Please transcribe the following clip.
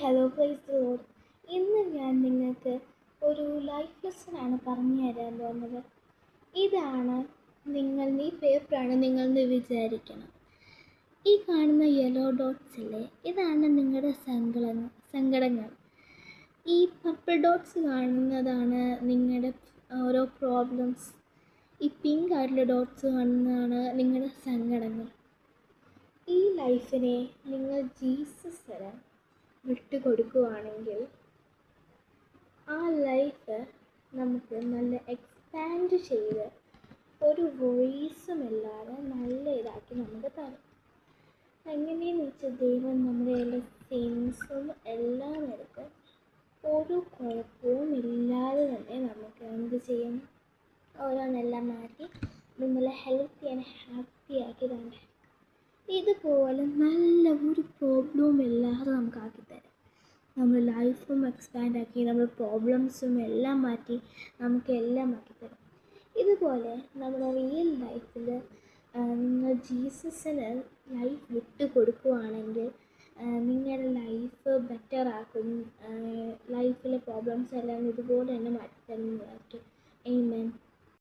Hello praise the Lord. ഇന്ന് ഞാൻ നിങ്ങൾക്ക് ഒരു ലൈഫ് ലെസണാണ് പറഞ്ഞു തരാൻ പോകുന്നത്. ഇതാണ് ഈ പേപ്പറാണ് നിങ്ങളെന്ന് വിചാരിക്കണം. ഈ കാണുന്ന യെല്ലോ ഡോട്ട്സ് ഇല്ലേ, ഇതാണ് നിങ്ങളുടെ സങ്കടങ്ങൾ. ഈ പർപ്പിൾ ഡോട്ട്സ് കാണുന്നതാണ് നിങ്ങളുടെ ഓരോ പ്രോബ്ലംസ്. ഈ പിങ്ക് ആയിട്ടുള്ള ഡോട്ട്സ് കാണുന്നതാണ് നിങ്ങളുടെ സങ്കടങ്ങൾ. ഈ ലൈഫിനെ നിങ്ങൾ ജീസസ് തരാൻ വിട്ടുകൊടുക്കുകയാണെങ്കിൽ ആ ലൈഫ് നമുക്ക് നല്ല എക്സ്പാൻഡ് ചെയ്ത് ഒരു വോയിസുമില്ലാതെ നല്ല ഇതാക്കി നമുക്ക് തരും. എങ്ങനെയെന്ന് വെച്ചാൽ ദൈവം നമ്മുടെ എല്ലാ സിൻസും എല്ലാം എടുത്ത് ഒരു കുഴപ്പവും ഇല്ലാതെ തന്നെ നമുക്ക് എന്ത് ചെയ്യും, ഓരോന്നെല്ലാം മാറ്റി നമ്മളെ ഹെൽത്തി ആൻഡ് ഹാപ്പി ആക്കി തന്നെ ഇതുപോലെ നല്ല ഒരു പ്രോബ്ലവും ഇല്ലാതെ നമുക്ക് ആക്കിത്തരാം. നമ്മൾ ലൈഫും എക്സ്പാൻഡ് ആക്കി നമ്മൾ പ്രോബ്ലംസും എല്ലാം മാറ്റി നമുക്ക് എല്ലാം ആക്കിത്തരാം. ഇതുപോലെ നമ്മുടെ റിയൽ ലൈഫിൽ നിങ്ങൾ ജീസസിന് ലൈഫ് വിട്ടു കൊടുക്കുകയാണെങ്കിൽ നിങ്ങളുടെ ലൈഫ് ബെറ്റർ ആക്കും. ലൈഫിലെ പ്രോബ്ലംസ് എല്ലാം ഇതുപോലെ തന്നെ മാറ്റിത്തരുന്നതായിരിക്കും. ആമേൻ.